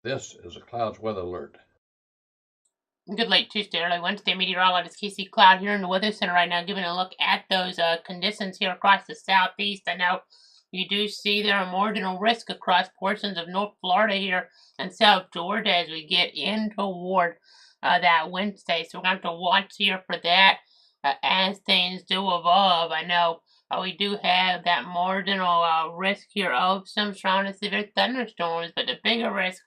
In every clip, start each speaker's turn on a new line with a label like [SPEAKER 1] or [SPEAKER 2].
[SPEAKER 1] This is a Clouds weather alert.
[SPEAKER 2] Good late Tuesday, early Wednesday. Meteorologist Casey Cloud here in the Weather Center right now, giving a look at those conditions here across the southeast. I know you do see there a marginal risk across portions of North Florida here and South Georgia as we get in toward that Wednesday. So we're going to have to watch here for that as things do evolve. I know we do have that marginal risk here of some strong to severe thunderstorms, but the bigger risk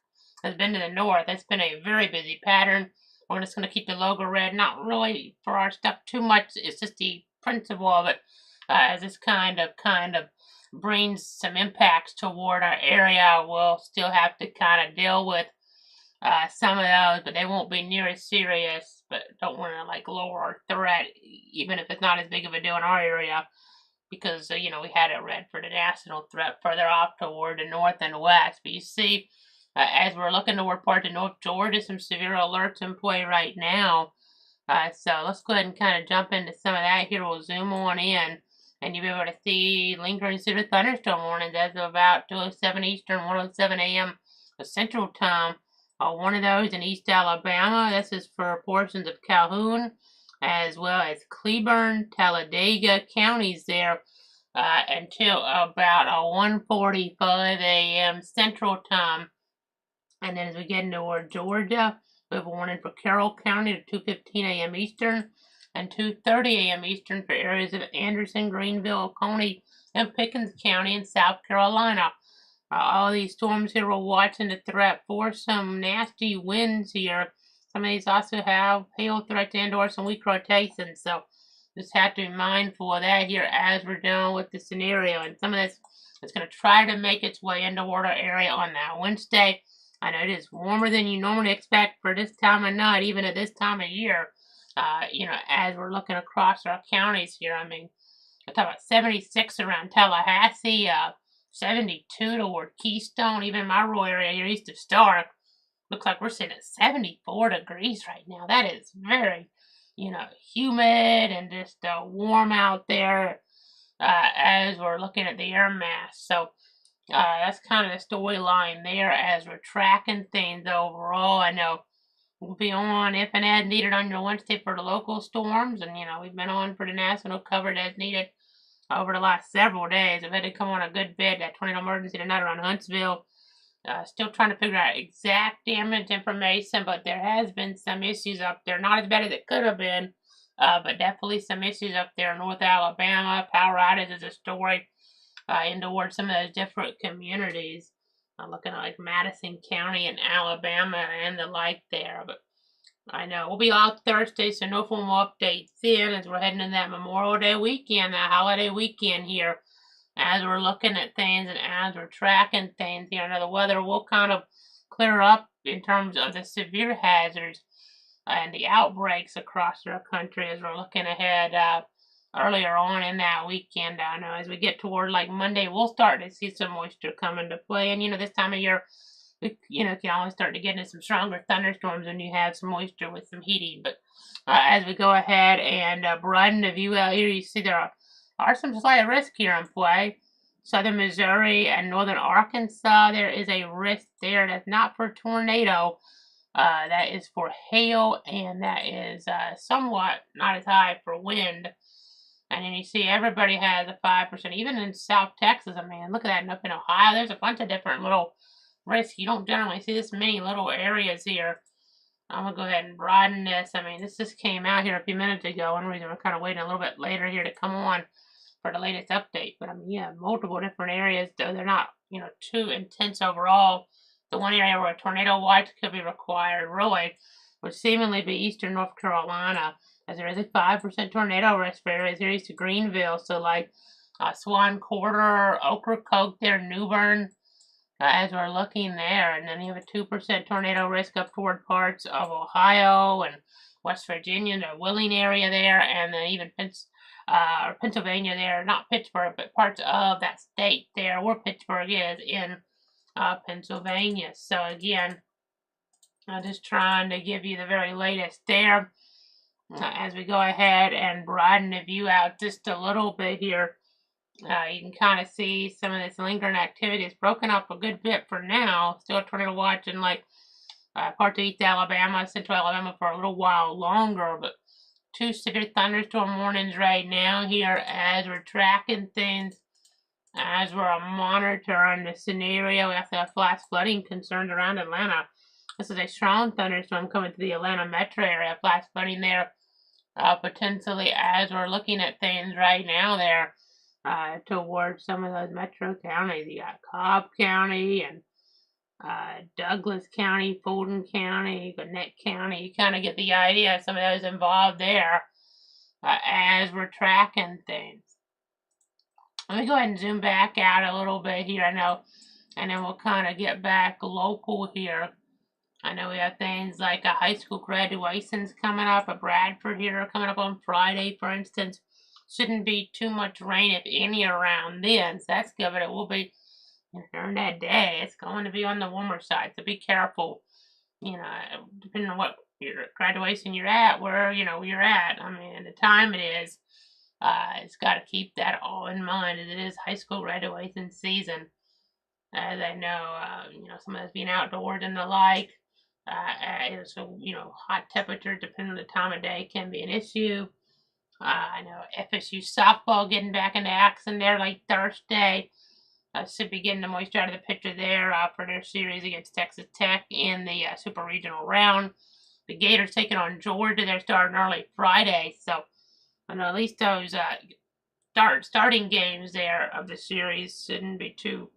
[SPEAKER 2] has been to the north. It's been a very busy pattern. We're just going to keep the logo red. Not really for our stuff too much. It's just the principle of it, as this kind of brings some impacts toward our area. We'll still have to kind of deal with some of those, but they won't be near as serious. But don't want to like lower our threat, even if it's not as big of a deal in our area, because we had it red for the national threat further off toward the north and west. But you see, as we're looking toward parts of North Georgia, some severe alerts in play right now. So let's go ahead and kind of jump into some of that here. We'll zoom on in, and you'll be able to see lingering severe thunderstorm warnings as of about 2:07 Eastern, 1:07 a.m. Central Time. One of those in East Alabama. This is for portions of Calhoun, as well as Cleburne, Talladega counties there until about 1:45 a.m. Central Time. And then as we get into Georgia, we have a warning for Carroll County at 2:15 a.m. Eastern and 2:30 a.m. Eastern for areas of Anderson, Greenville, Oconee, and Pickens County in South Carolina. All these storms here we're watching the threat for some nasty winds here. Some of these also have hail threats and/or some weak rotations. So just have to be mindful of that here as we're dealing with the scenario. And some of this is going to try to make its way into our area on that Wednesday. I know it is warmer than you normally expect for this time of night, even at this time of year. As we're looking across our counties here, I mean, I talk about 76 around Tallahassee, 72 toward Keystone, even my rural area here east of Stark. Looks like we're sitting at 74 degrees right now. That is very, humid and just warm out there as we're looking at the air mass. So that's kind of the storyline there as we're tracking things overall. I know we'll be on if and as needed on your Wednesday for the local storms, and we've been on for the national covered as needed over the last several days. I've had to come on a good bit. That tornado emergency tonight around Huntsville. Still trying to figure out exact damage information, but there has been some issues up there. Not as bad as it could have been, but definitely some issues up there in North Alabama. Power outage is a story in towards some of those different communities. Looking at like Madison County and Alabama and the like there. But I know we'll be out Thursday, so no formal updates then as we're heading into that Memorial Day weekend, that holiday weekend here. As we're looking at things and as we're tracking things here, I know the weather will kind of clear up in terms of the severe hazards and the outbreaks across our country as we're looking ahead earlier on in that weekend. I know as we get toward like Monday, we'll start to see some moisture come into play. And this time of year, we can always start to get into some stronger thunderstorms when you have some moisture with some heating. But as we go ahead and broaden the view out here, you see there are some slight risk here in play. Southern Missouri and northern Arkansas, there is a risk there that's not for tornado. That is for hail, and that is somewhat not as high for wind. And then you see everybody has a 5%, even in South Texas. I mean, look at that, and up in Ohio, there's a bunch of different little risks. You don't generally see this many little areas here. I'm going to go ahead and broaden this. I mean, this just came out here a few minutes ago. One reason we're kind of waiting a little bit later here to come on for the latest update. But I mean, yeah, multiple different areas, though they're not, too intense overall. The one area where a tornado watch could be required, really, would seemingly be eastern North Carolina, as there is a 5% tornado risk for areas here east of Greenville. So, like Swan Quarter, Ocracoke there, New Bern, as we're looking there. And then you have a 2% tornado risk up toward parts of Ohio and West Virginia, the Wheeling area there, and then even Pennsylvania there, not Pittsburgh, but parts of that state there where Pittsburgh is in Pennsylvania. So again, I'm just trying to give you the very latest there as we go ahead and broaden the view out just a little bit here. You can kind of see some of this lingering activity. It's broken up a good bit for now. Still a tornado watch in like parts of East Alabama, Central Alabama for a little while longer, but 2 severe thunderstorm warnings right now here as we're tracking things, as we're monitoring the scenario after the flash flooding concerns around Atlanta. This is a strong thunderstorm coming to the Atlanta metro area, flash flooding there potentially as we're looking at things right now there towards some of those metro counties. You got Cobb County and Douglas County, Fulton County, Gwinnett County. You kind of get the idea of some of those involved there as we're tracking things. Let me go ahead and zoom back out a little bit here, I know, and then we'll kind of get back local here. I know we have things like a high school graduations coming up, a Bradford here coming up on Friday, for instance. Shouldn't be too much rain, if any, around then, so that's good, but it will be during that day. It's going to be on the warmer side, so be careful, depending on what your graduation you're at, where, you're at. I mean, the time it is, it's got to keep that all in mind, as it is high school graduation season. As I know, some of us being outdoors and the like. So, hot temperatures, depending on the time of day, can be an issue. I know FSU softball getting back into action there like Thursday. Should be getting the moisture out of the pitcher there for their series against Texas Tech in the Super Regional round. The Gators taking on Georgia. They're starting early Friday, so I know at least those starting games there of the series shouldn't be too,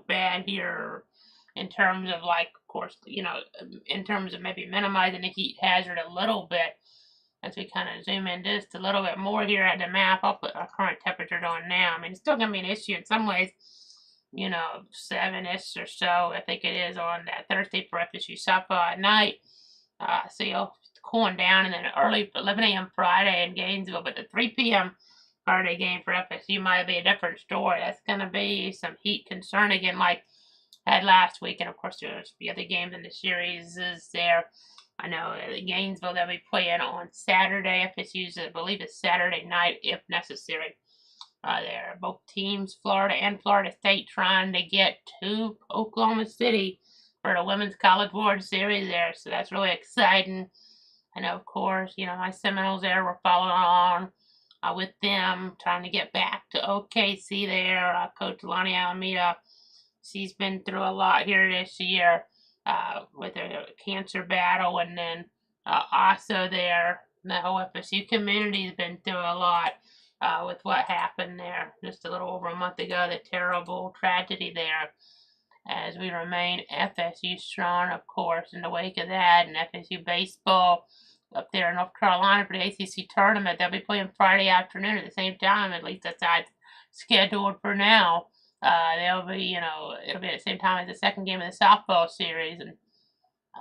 [SPEAKER 2] bad here in terms of, like, of course, in terms of maybe minimizing the heat hazard a little bit. As we kind of zoom in just a little bit more here at the map, I'll put our current temperature on now. I mean, it's still going to be an issue in some ways, 7-ish or so, I think it is, on that Thursday for FSU softball at night. So you'll cooling down, and then early 11 a.m. Friday in Gainesville, but the 3 p.m. Friday game for FSU might be a different story. That's going to be some heat concern again, like had last week, and of course there's the other games in the series is there. I know Gainesville, they'll be playing on Saturday. FSU's, I believe, it's Saturday night if necessary. There, both teams, Florida and Florida State, trying to get to Oklahoma City for the Women's College World Series there, so that's really exciting. I know, of course, my Seminoles there were following on with them, trying to get back to OKC there. Coach Lonnie Alameda, she's been through a lot here this year with her cancer battle, and then also there, the whole FSU community's been through a lot with what happened there just a little over a month ago, the terrible tragedy there. As we remain FSU strong, of course, in the wake of that, and FSU baseball up there in North Carolina for the ACC tournament. They'll be playing Friday afternoon at the same time, at least that's how it's scheduled for now. They'll be, it'll be at the same time as the second game of the softball series, and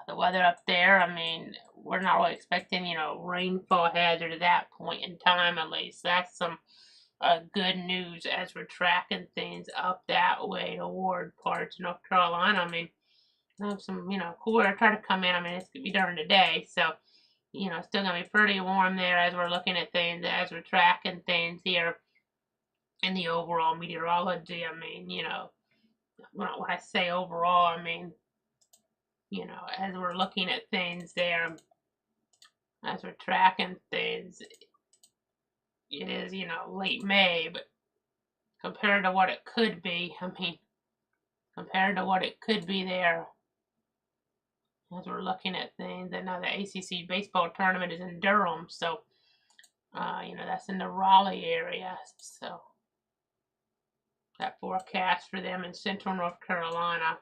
[SPEAKER 2] the weather up there, I mean, we're not really expecting, rainfall hazard at that point in time, at least. That's some good news as we're tracking things up that way toward parts of North Carolina. I mean, some, cool air trying to come in. I mean, it's going to be during the day, so, still going to be pretty warm there as we're looking at things, as we're tracking things here in the overall meteorology. I mean, when I say overall, I mean, as we're looking at things there, as we're tracking things, it is, late May, but compared to what it could be, I mean, compared to what it could be there, as we're looking at things, and now the ACC baseball tournament is in Durham, so, that's in the Raleigh area, so that forecast for them in central North Carolina,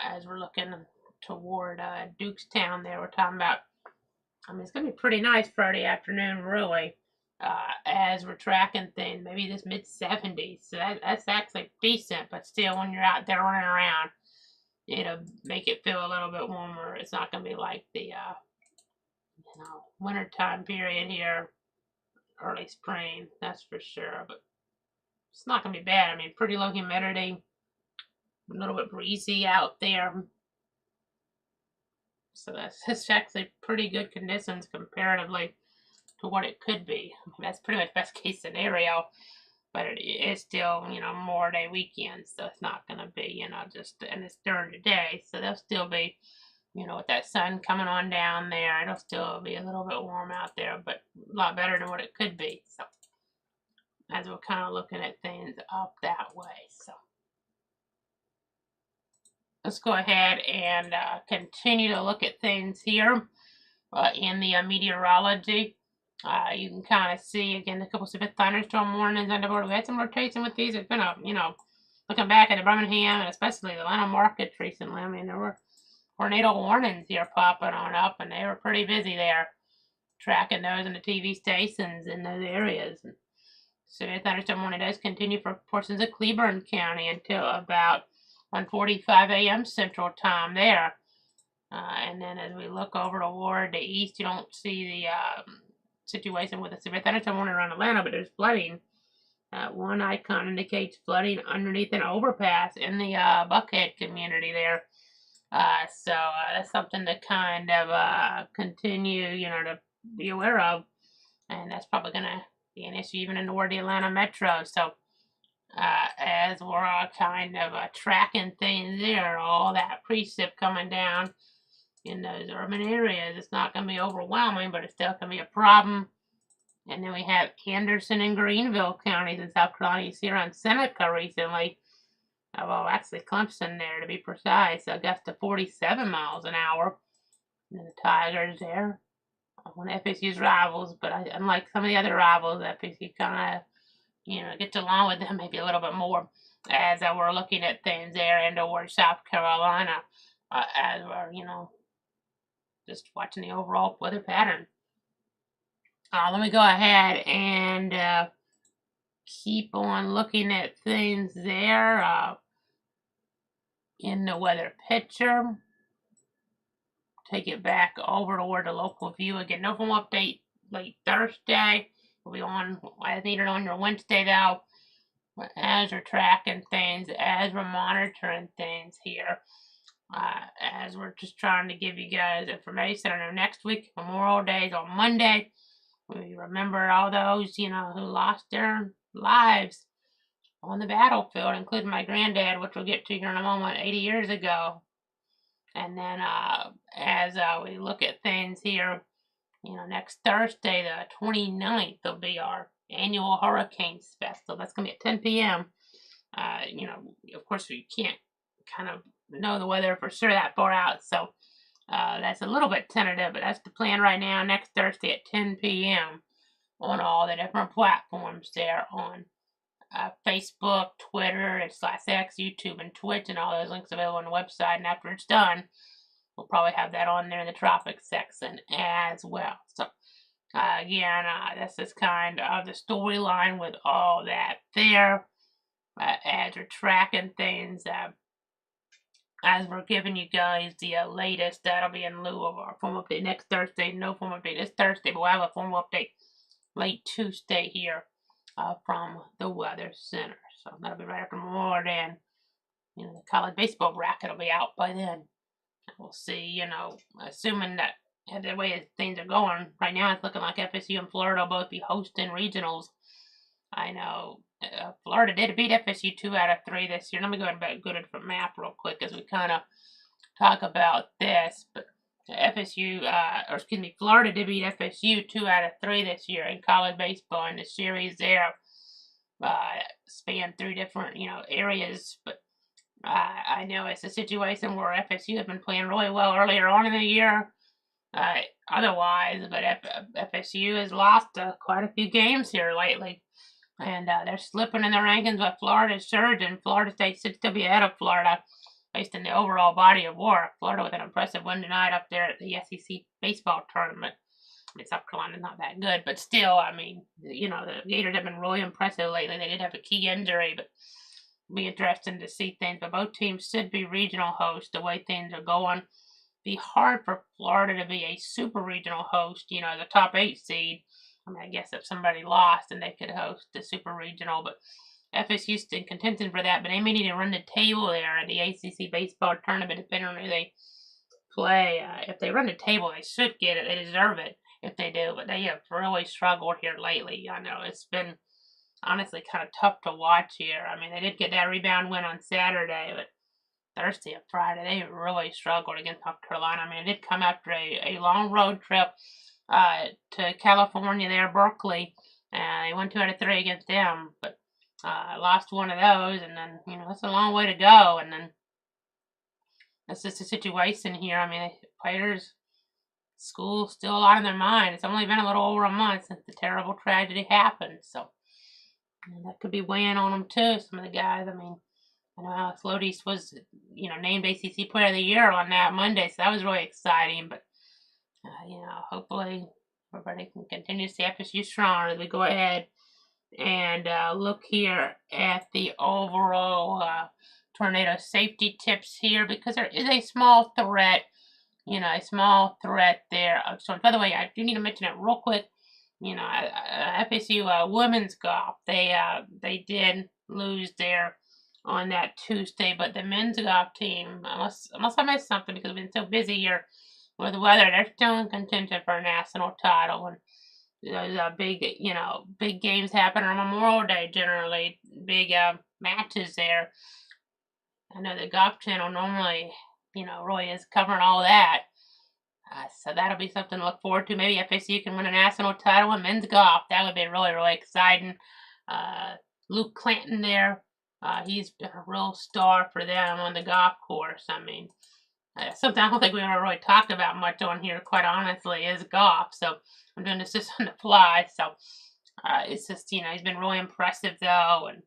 [SPEAKER 2] as we're looking toward Dukestown there, we're talking about, I mean, it's going to be pretty nice Friday afternoon, really, as we're tracking things, maybe this mid-70s, so that's actually decent, but still, when you're out there running around, it'll make it feel a little bit warmer. It's not going to be like the, wintertime period here, early spring, that's for sure, but it's not going to be bad. I mean, pretty low humidity, a little bit breezy out there. So that's actually pretty good conditions comparatively to what it could be. I mean, that's pretty much best case scenario. but it is still, Memorial Day weekend, so it's not going to be, and it's during the day, so there'll still be, with that sun coming on down there, it'll still be a little bit warm out there, but a lot better than what it could be. So, as we're kind of looking at things up that way, so let's go ahead and continue to look at things here in the meteorology. You can kind of see again a couple of thunderstorm warnings on the board. We had some rotation with these. It's been looking back at the Birmingham and especially the Atlanta markets recently. I mean, there were tornado warnings here popping on up, and they were pretty busy there, tracking those in the TV stations in those areas. And severe thunderstorm warning does continue for portions of Cleburne County until about 1:45 a.m. Central Time there. And then as we look over toward the east, you don't see the situation with a severe thunderstorm warning around Atlanta, but there's flooding. One icon indicates flooding underneath an overpass in the Buckhead community there. So that's something to kind of continue, to be aware of. And that's probably going to be an issue even in toward the Atlanta metro. So as we're kind of tracking things there, all that precip coming down in those urban areas, it's not going to be overwhelming, but it's still going to be a problem. And then we have Anderson and Greenville counties in South Carolina. You see around Seneca recently. Well, actually Clemson there to be precise. Augusta 47 miles an hour. And the Tigers there. One of FSU's rivals, but unlike some of the other rivals, FSU kind of, gets along with them maybe a little bit more as we're looking at things there and towards South Carolina as we're, just watching the overall weather pattern. Let me go ahead and keep on looking at things there in the weather picture. Take it back over toward the local view again. No formal update late Thursday. We'll be on as needed on your Wednesday though. But as we're tracking things, as we're monitoring things here, as we're just trying to give you guys information. I know next week, Memorial Day is on Monday. We remember all those, who lost their lives on the battlefield, including my granddad, which we'll get to here in a moment, 80 years ago. And then as we look at things here, next Thursday, the 29th, will be our annual Hurricanes Festival. That's going to be at 10 p.m. Of course, we can't kind of know the weather for sure that far out, so that's a little bit tentative, but that's the plan right now, next Thursday at 10 p.m. on all the different platforms there on Facebook, Twitter, /X, YouTube, and Twitch, and all those links available on the website. And after it's done, we'll probably have that on there in the traffic section as well. So, again, this is kind of the storyline with all that there. As we're tracking things, as we're giving you guys the latest, that'll be in lieu of our formal update next Thursday. No formal update this Thursday, but we'll have a formal update late Tuesday here from the Weather Center. So that'll be right after Memorial Day, and the college baseball bracket will be out by then. We'll see, assuming that the way things are going right now, it's looking like FSU and Florida will both be hosting regionals. I know Florida did beat FSU 2 out of 3 this year. Let me go ahead and go to a different map real quick as we kind of talk about this. But Florida did beat FSU 2 out of 3 this year in college baseball, and the series there spanned 3 different, areas. But I know it's a situation where FSU has been playing really well earlier on in the year. Otherwise, but FSU has lost quite a few games here lately. And they're slipping in the rankings, but Florida's surging. Florida State should still be ahead of Florida based on the overall body of work. Florida with an impressive win tonight up there at the SEC baseball tournament. South Carolina's not that good, but still, the Gators have been really impressive lately. They did have a key injury, but it'll be interesting to see things. But both teams should be regional hosts the way things are going. Be hard for Florida to be a super regional host, the top 8 seed. I guess if somebody lost, then they could host the super regional, but FSU's in contention for that. But they may need to run the table there at the ACC baseball tournament, depending on who they play. If they run the table, they should get it. They deserve it if they do, but they have really struggled here lately. I know it's been honestly kind of tough to watch here. I mean, they did get that rebound win on Saturday, but Thursday and Friday, they really struggled against North Carolina. I mean, it did come after a long road trip to California there, Berkeley, and they won 2 out of 3 against them, but lost one of those, and then, you know, that's a long way to go, and then that's just a situation here. I mean, players, school still a lot on their mind. It's only been a little over a month since the terrible tragedy happened, so that could be weighing on them too, some of the guys. I mean, I know Alex Lodis was, you know, named ACC Player of the Year on that Monday, so that was really exciting. But, you know, hopefully everybody can continue to see FSU strong as we go ahead and look here at the overall tornado safety tips here, because there is a small threat, you know, a small threat there of storms. By the way, I do need to mention it real quick. You know, FSU women's golf, they did lose there on that Tuesday, but the men's golf team, unless I missed something because we've been so busy here with the weather, they're still in contention for a national title. And there's big, you know, big games happen on Memorial Day generally, big matches there. I know the Golf Channel normally, you know, really is covering all that. So that'll be something to look forward to. Maybe FSU can win a national title in men's golf. That would be really, really exciting. Luke Clanton there, he's been a real star for them on the golf course. I mean, something I don't think we ever really talked about much on here, quite honestly, is golf. So I'm doing this just on the fly. So it's just, you know, he's been really impressive though, and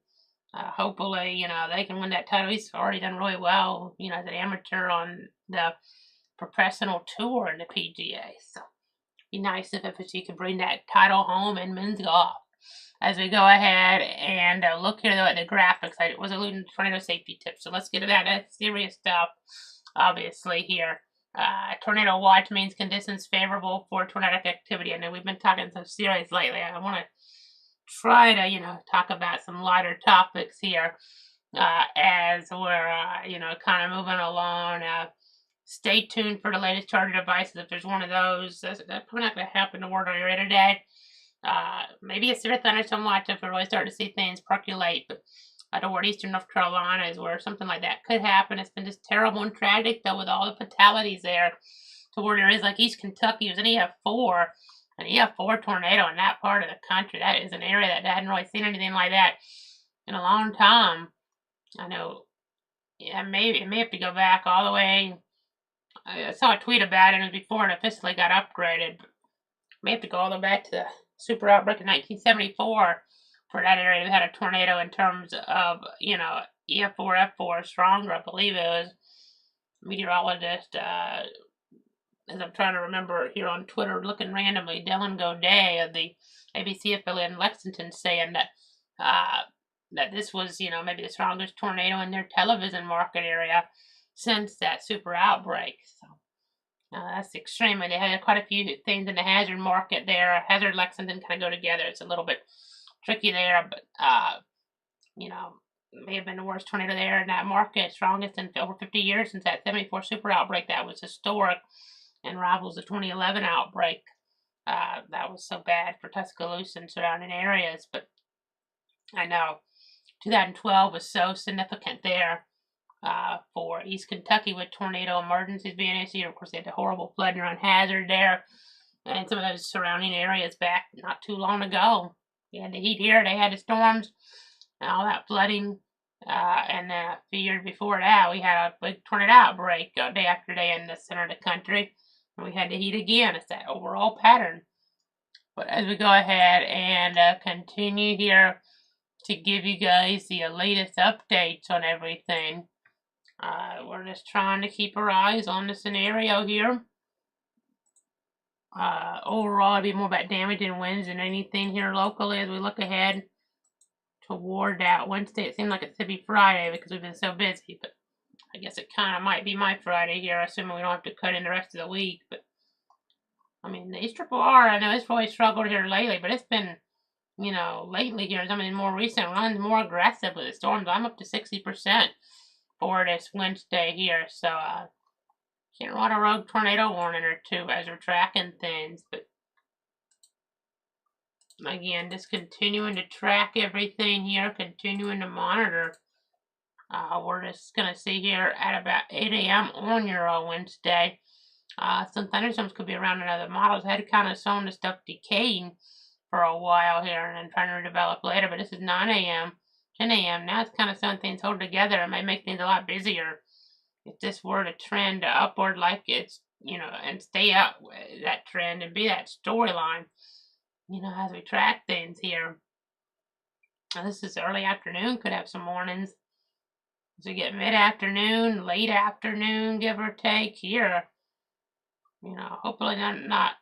[SPEAKER 2] hopefully, you know, they can win that title. He's already done really well, you know, as an amateur on the professional tour in the PGA. So it'd be nice if FSU could bring that title home in men's golf. As we go ahead and look here though at the graphics, I was alluding to tornado safety tips. So let's get to that. That's serious stuff, obviously here. Tornado watch means conditions favorable for tornadic activity. I know we've been talking so serious lately. I want to try to, you know, talk about some lighter topics here as we're, you know, kind of moving along. Stay tuned for the latest charger devices. If there's one of those, that's probably not going to happen to word area today. Maybe a severe thunderstorm watch if we really start to see things percolate, but toward eastern North Carolina is where something like that could happen. It's been just terrible and tragic, though, with all the fatalities there, to where there is like East Kentucky. It was an EF4, an EF4 tornado in that part of the country. That is an area that hadn't really seen anything like that in a long time. I know, yeah, it may have to go back all the way. I saw a tweet about it, and it was before it officially got upgraded. But may have to go all the way back to the super outbreak in 1974 for that area to had a tornado in terms of, you know, EF4, F4 stronger. I believe it was meteorologist, as I'm trying to remember here on Twitter, looking randomly, Dylan Godet of the ABC affiliate in Lexington, saying that that this was, you know, maybe the strongest tornado in their television market area since that super outbreak. So that's extreme. And they had quite a few things in the hazard market there. Hazard Lexington kind of go together. It's a little bit tricky there, but you know, may have been the worst tornado there in that market, strongest in over 50 years since that 74 super outbreak. That was historic and rivals the 2011 outbreak. That was so bad for Tuscaloosa and surrounding areas, but I know 2012 was so significant there for East Kentucky with tornado emergencies being issued. Of course, they had the horrible flooding around Hazard there and some of those surrounding areas back not too long ago. They had the heat here, they had the storms, and all that flooding. And then a few years before that, we had a big tornado outbreak day after day in the center of the country. And we had the heat again. It's that overall pattern. But as we go ahead and continue here to give you guys the latest updates on everything, we're just trying to keep our eyes on the scenario here. Overall, it'll be more about damage and winds than anything here locally as we look ahead toward that Wednesday. It seemed like it should be Friday because we've been so busy, but I guess it kind of might be my Friday here, assuming we don't have to cut in the rest of the week. But I mean, the East Triple R, I know it's really struggled here lately, but it's been, you know, lately here, some of the more recent runs, more aggressive with the storms. I'm up to 60% for this Wednesday here, so can't run a rogue tornado warning or two as we're tracking things, but Again, just continuing to track everything here, continuing to monitor. We're just going to see here at about 8 a.m. on your Wednesday. Some thunderstorms could be around another models. Had kind of shown the stuff decaying for a while here and then trying to develop later, but this is 9 a.m., 10 a.m. Now it's kind of showing things hold together. It might make things a lot busier if this were to trend upward like it's, and stay up that trend and be that storyline, as we track things here. Now, this is early afternoon, could have some mornings. As we get mid-afternoon, late afternoon, give or take here, hopefully not,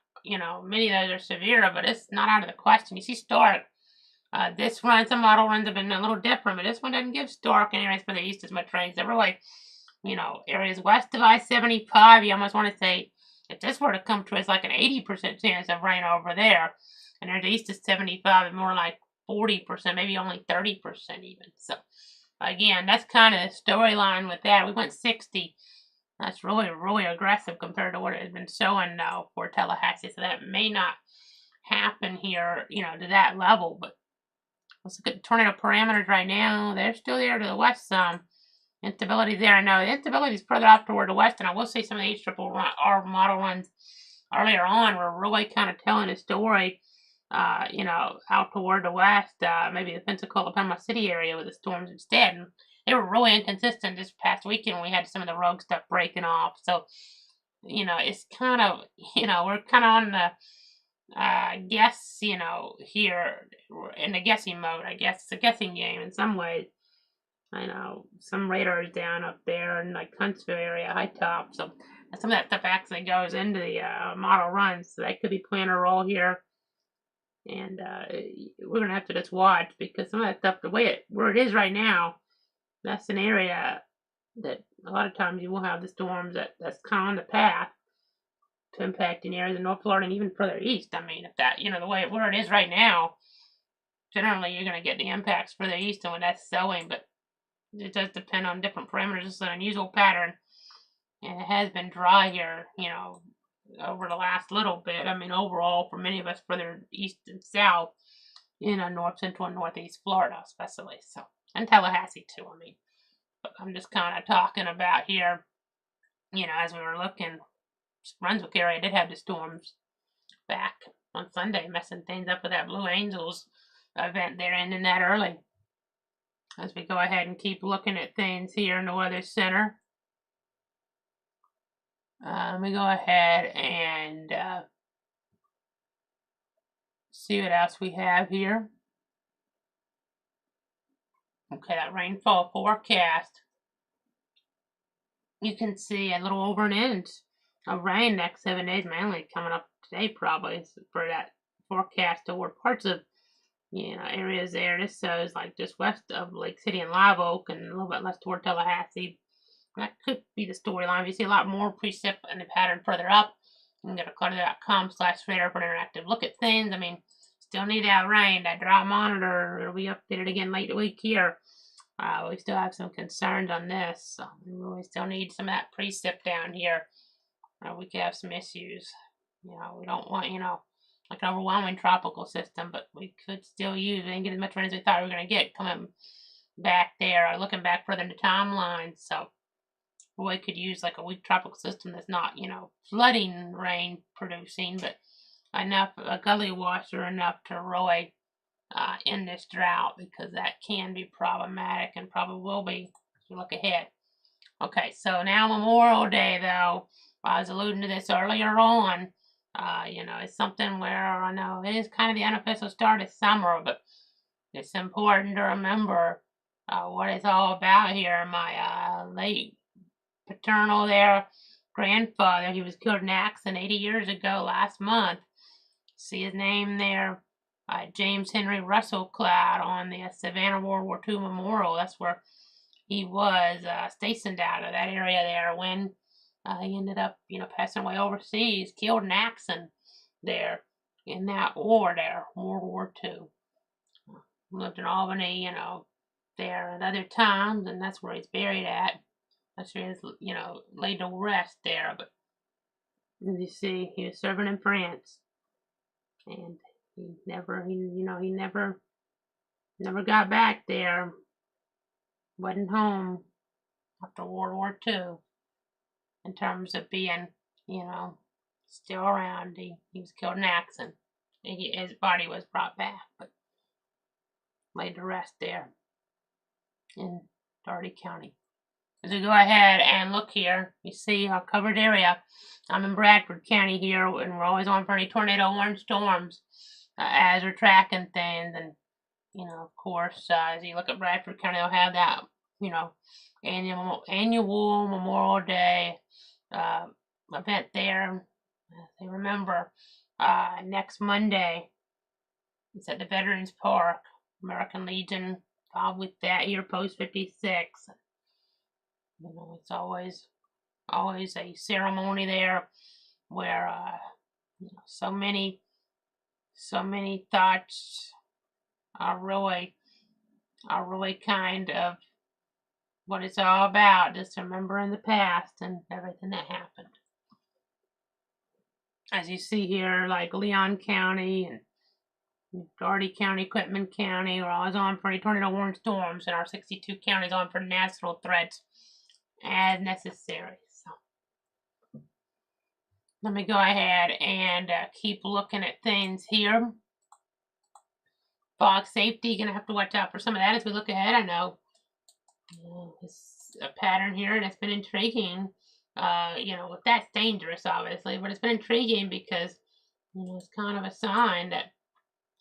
[SPEAKER 2] many of those are severe, but it's not out of the question. You see Stark. This run, some model runs have been a little different, but this one doesn't give Stark and areas for the east as much rain. They're really, areas west of I-75, you almost want to say, if this were to come true, it's like an 80% chance of rain over there. And there's east of 75, more like 40%, maybe only 30% even. So, again, that's kind of the storyline with that. We went 60. That's really, really aggressive compared to what it has been showing now for Tallahassee. So that may not happen here, to that level. But let's look at the tornado parameters right now. They're still there to the west some. Instability there. I know the instability is further off toward the west, and I will say some of the HRRR model runs earlier on were really kind of telling a story, out toward the west, maybe the Pensacola, Panama City area with the storms instead. And they were really inconsistent this past weekend when we had some of the rogue stuff breaking off. So, it's kind of, we're kind of on the guess, here in the guessing mode, I guess. It's a guessing game in some ways. I know some radars down up there in like Huntsville area, high top. So some of that stuff actually goes into the model runs. So they could be playing a role here. And we're going to have to just watch because some of that stuff, where it is right now, that's an area that a lot of times you will have the storms that's kind of on the path to impacting areas in North Florida and even further east. I mean, if that, the way where it is right now, generally you're going to get the impacts further east and when that's sowing, but it does depend on different parameters. It's an unusual pattern, and it has been dry here, over the last little bit. I mean, overall, for many of us further east and south, north, central, and northeast Florida, especially. So, and Tallahassee too. I mean, but I'm just kind of talking about here, as we were looking, Brunswick area did have the storms back on Sunday, messing things up with that Blue Angels event there, ending that early. As we go ahead and keep looking at things here in the Weather Center. Let me go ahead and see what else we have here. Okay, that rainfall forecast. You can see a little over an inch of rain next 7 days, mainly coming up today probably for that forecast toward parts of areas there. This shows like just west of Lake City and Live Oak and a little bit less toward Tallahassee. That could be the storyline. You see a lot more precip and the pattern further up. You can go to clutter.com/radar for an interactive look at things. I mean, still need that rain. That drought monitor will be updated again late the week here. We still have some concerns on this. So we still need some of that precip down here. We could have some issues. We don't want, like an overwhelming tropical system, but we could still use, we didn't get as much rain as we thought we were going to get coming back there, or looking back further in the timeline. So we could use like a weak tropical system that's not, flooding rain producing, but enough, a gully washer enough to really end this drought, because that can be problematic and probably will be as we look ahead. Okay, so now Memorial Day, though, I was alluding to this earlier on. It's something where I know it is kind of the unofficial start of summer, but it's important to remember what it's all about here. My late paternal grandfather, he was killed in an accident 80 years ago last month. See his name there, James Henry Russell Cloud, on the Savannah World War II Memorial. That's where he was stationed out of that area there when he ended up, passing away overseas, killed in accident there in that war there, World War II. Lived in Albany, there at other times, and that's where he's buried at. That's where he's, laid to rest there. But as you see, he was serving in France, and he never got back there. Wasn't home after World War II in terms of being, still around. He was killed in an accident. His body was brought back, but laid to rest there in Dougherty County. As we go ahead and look here, you see our covered area. I'm in Bradford County here, and we're always on for any tornado warning storms as we're tracking things. And, of course, as you look at Bradford County, they'll have that, annual Memorial Day event there. They remember next Monday. It's at the Veterans Park, American Legion, with that here, Post 56. It's always a ceremony there where so many thoughts are really kind of what it's all about, just remembering the past and everything that happened. As you see here, like Leon County and Dougherty County, Quitman County, we're always on for any tornado warning storms, and our 62 counties on for national threats as necessary. So let me go ahead and keep looking at things here. Fog safety, gonna have to watch out for some of that as we look ahead. I know it's a pattern here, and it's been intriguing. That's dangerous, obviously, but it's been intriguing because it's kind of a sign that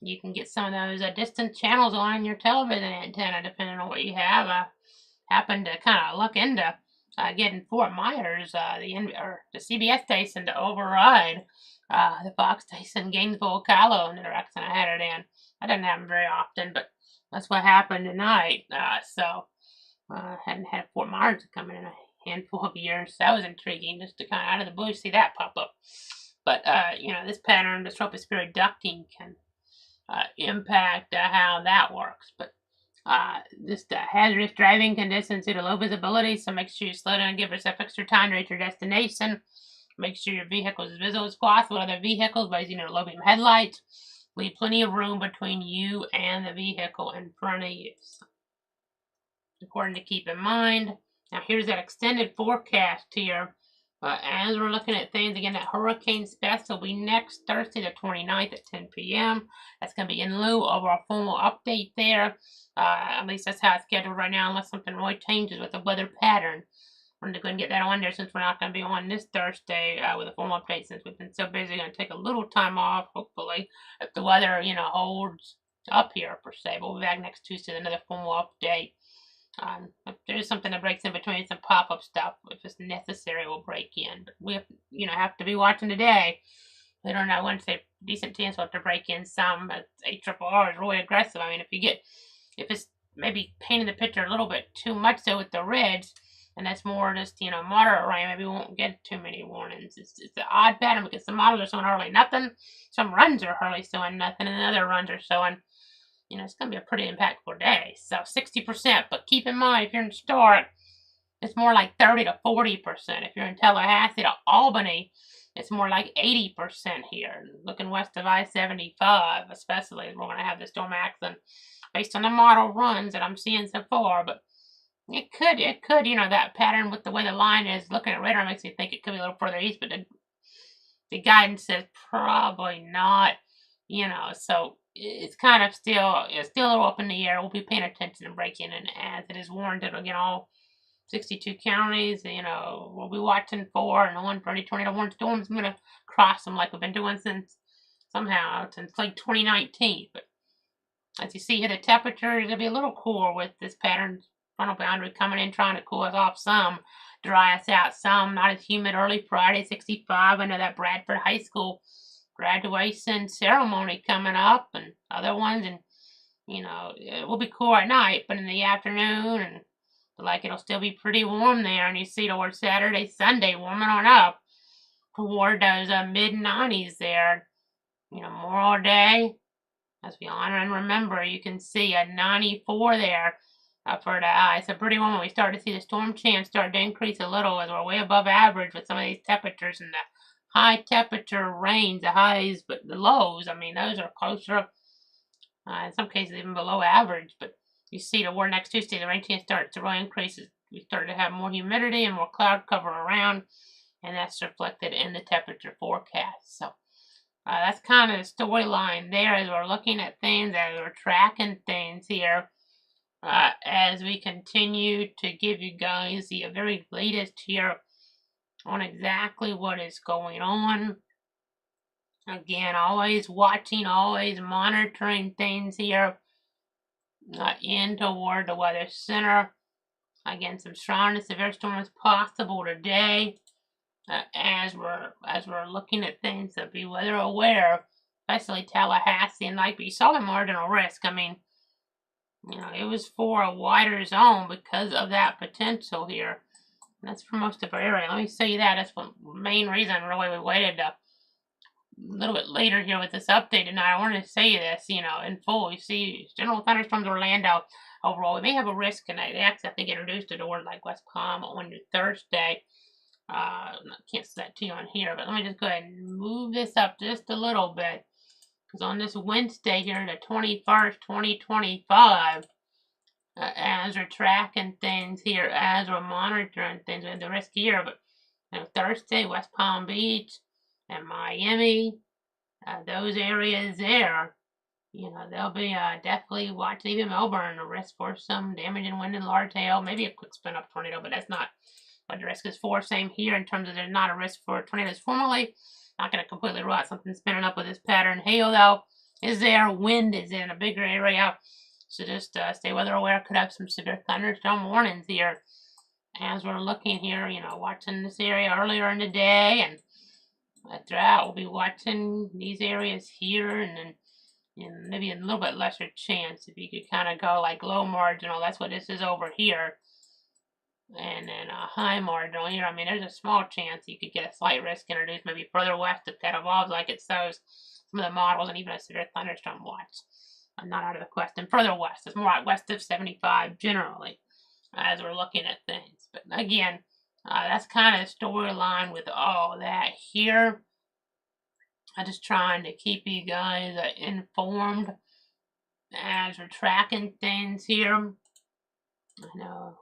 [SPEAKER 2] you can get some of those distant channels on your television antenna, depending on what you have. I happened to kind of look into getting Fort Myers, the CBS station, to override the Fox station, Gainesville, Ocala, in the direction I had it in. That doesn't happen very often, but that's what happened tonight. So I hadn't had Fort Myers come in a handful of years. So that was intriguing, just to kind of out of the bush see that pop up. But this pattern, this tropospheric ducting, can impact how that works. But just hazardous driving conditions due to low visibility, so make sure you slow down and give yourself extra time to reach your destination. Make sure your vehicle is as visible as possible with other vehicles by using your low beam headlights. Leave plenty of room between you and the vehicle in front of you. So, important to keep in mind. Now here's that extended forecast here. As we're looking at things again, that hurricane special will be next Thursday the 29th at 10 p.m. That's going to be in lieu of our formal update there. At least that's how it's scheduled right now, unless something really changes with the weather pattern. We're going to go and get that on there since we're not going to be on this Thursday with a formal update, since we've been so busy. Going to take a little time off, hopefully, if the weather, holds up here per se. But we'll be back next Tuesday with another formal update. If there's something that breaks in between, some pop-up stuff, if it's necessary, we'll break in. But we have to be watching today. We don't know when, say, decent chance we'll have to break in some. ARRR is really aggressive. I mean, if it's maybe painting the picture a little bit too much so with the reds, and that's more just, moderate rain, maybe we won't get too many warnings. It's an odd pattern because some models are showing hardly nothing, some runs are hardly showing nothing, and other runs are showing, it's going to be a pretty impactful day. So 60%, but keep in mind, if you're in Stark, it's more like 30 to 40%. If you're in Tallahassee to Albany, it's more like 80% here. Looking west of I-75, especially, we're going to have the storm action based on the model runs that I'm seeing so far. But it could, that pattern with the way the line is looking at radar makes me think it could be a little further east, but the guidance says probably not, so it's kind of still a little up in the air. We'll be paying attention and breaking, and as it is warranted, again, all 62 counties, we'll be watching for, and the one for any tornado warning storms, I'm going to cross them like we've been doing since like 2019. But as you see here, the temperature is going to be a little cooler with this pattern frontal boundary coming in, trying to cool us off some, dry us out some. Not as humid early Friday, 65. I know that Bradford High School graduation ceremony coming up, and other ones, and it will be cool at night, but in the afternoon, and like it'll still be pretty warm there. And you see towards Saturday, Sunday, warming on up toward those mid-90s there. Memorial Day, as we honor and remember, you can see a 94 there for the eye. So pretty warm. We start to see the storm chance start to increase a little as we're way above average with some of these temperatures in the high temperature rains, the highs, but the lows, I mean, those are closer, in some cases even below average. But you see toward next Tuesday, the rain chance starts to really increase. We start to have more humidity and more cloud cover around, and that's reflected in the temperature forecast. So that's kind of the storyline there as we're looking at things, as we're tracking things here, as we continue to give you guys the very latest here on exactly what is going on. Again, always watching, always monitoring things here in toward the weather center. Again, some strong to severe storms possible today. As we're looking at things to be weather aware, especially Tallahassee and like you saw the marginal risk. I mean, it was for a wider zone because of that potential here. And that's for most of our area. Let me say that. That's the main reason really we waited a little bit later here with this update tonight. I wanted to say this, in full. You see, general thunderstorms Orlando overall. We may have a risk, and they actually, I think, introduced it toward like West Palm on Thursday. I can't see that to you on here, but let me just go ahead and move this up just a little bit. Because on this Wednesday here, the 21st, 2025, as we're tracking things here, as we're monitoring things, we have the risk here, but Thursday, West Palm Beach and Miami, those areas there, they'll be definitely watching. Even Melbourne, the risk for some damage and wind and large hail, maybe a quick spin up tornado, but that's not what the risk is for. Same here in terms of there's not a risk for tornadoes formally. Not going to completely rule out something spinning up with this pattern. Hail, though, is there. Wind is in a bigger area. So just stay weather aware. Could have some severe thunderstorm warnings here. As we're looking here, watching this area earlier in the day. And throughout, we'll be watching these areas here. And then maybe a little bit lesser chance if you could kind of go like low marginal. That's what this is over here. And then a high marginal here. I mean, there's a small chance you could get a slight risk introduced maybe further west if that evolves like it shows some of the models, and even a severe thunderstorm watch. Not out of the question. Further west. It's more like west of 75 generally as we're looking at things. But again, that's kind of the storyline with all that here. I'm just trying to keep you guys informed as we're tracking things here. I know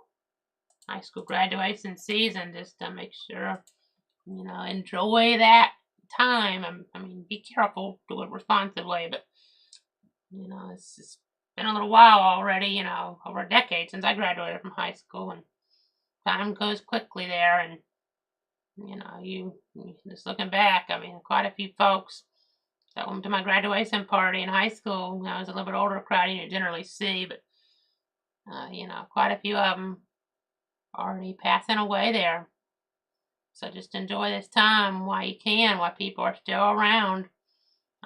[SPEAKER 2] high school graduation season, just to make sure, enjoy that time. I mean, be careful, do it responsibly, but, it's been a little while already, over a decade since I graduated from high school, and time goes quickly there, and, you just looking back, I mean, quite a few folks that went to my graduation party in high school. I was a little bit older crowd you generally see, but, quite a few of them already passing away there. So just enjoy this time while you can, while people are still around.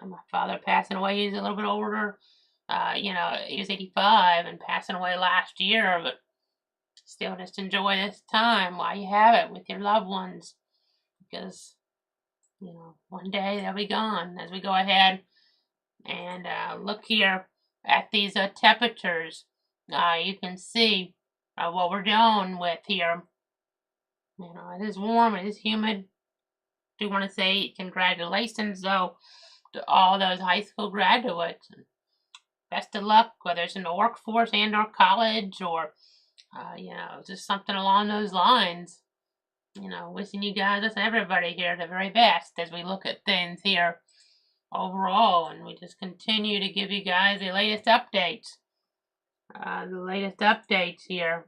[SPEAKER 2] My father passing away, he's a little bit older. He was 85 and passing away last year, but still just enjoy this time while you have it with your loved ones. Because, one day they'll be gone. As we go ahead and look here at these temperatures, you can see what we're dealing with here. It is warm, it is humid. Do want to say congratulations, though, to all those high school graduates. And best of luck, whether it's in the workforce and or college or, just something along those lines. Wishing you guys, us everybody here, the very best as we look at things here overall. And we just continue to give you guys the latest updates. The latest updates here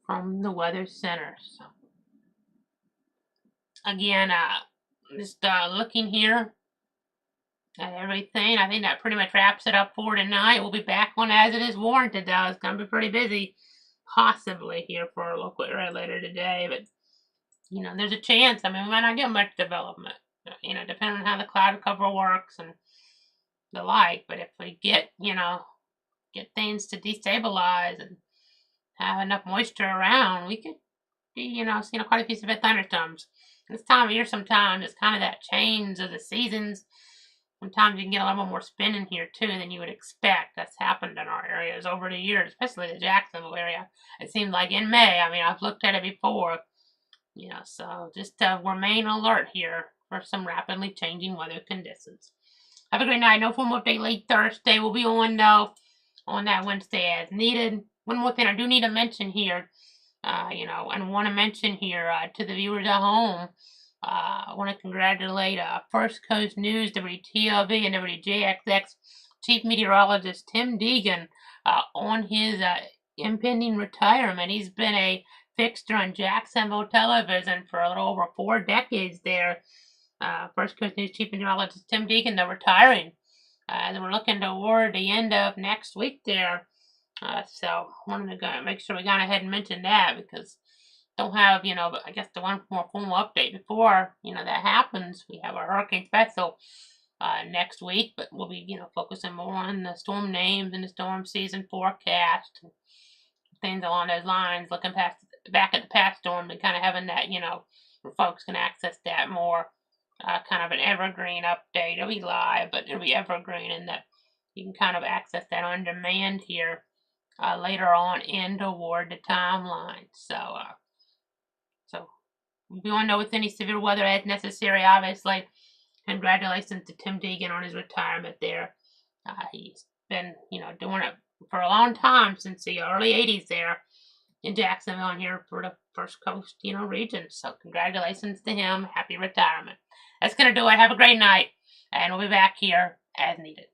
[SPEAKER 2] from the Weather Center. So, again, just looking here at everything. I think that pretty much wraps it up for tonight. We'll be back on As It Is Warranted, though. It's going to be pretty busy, possibly, here for a local area later today. But, there's a chance. I mean, we might not get much development, depending on how the cloud cover works and the like. But if we get things to destabilize and have enough moisture around, we could be, seeing quite a few severe thunderstorms. This time of year, sometimes it's kind of that change of the seasons. Sometimes you can get a little more spin in here too than you would expect. That's happened in our areas over the years, especially the Jacksonville area. It seems like in May, I mean, I've looked at it before. So just remain alert here for some rapidly changing weather conditions. Have a great night. No formal update late Thursday. We'll be on that Wednesday as needed. One more thing I do need to mention here, and want to mention here to the viewers at home. I want to congratulate First Coast News, WTLV, and WJXX Chief Meteorologist Tim Deegan on his impending retirement. He's been a fixture on Jacksonville television for a little over 4 decades there. First Coast News Chief Meteorologist Tim Deegan, they're retiring. And we're looking toward the end of next week there. So wanted to make sure we got ahead and mention that, because don't have, but I guess the one more formal update before, that happens. We have our hurricane special next week, but we'll be, focusing more on the storm names and the storm season forecast, and things along those lines, looking back at the past storm and kind of having that, where folks can access that more, kind of an evergreen update. It'll be live, but it'll be evergreen, and that you can kind of access that on demand here later on and toward the timeline. So if you want to know with any severe weather as necessary, obviously, congratulations to Tim Deegan on his retirement there. He's been, doing it for a long time, since the early 80s there in Jacksonville and here for the First Coast, region. So congratulations to him. Happy retirement. That's going to do it. Have a great night, and we'll be back here as needed.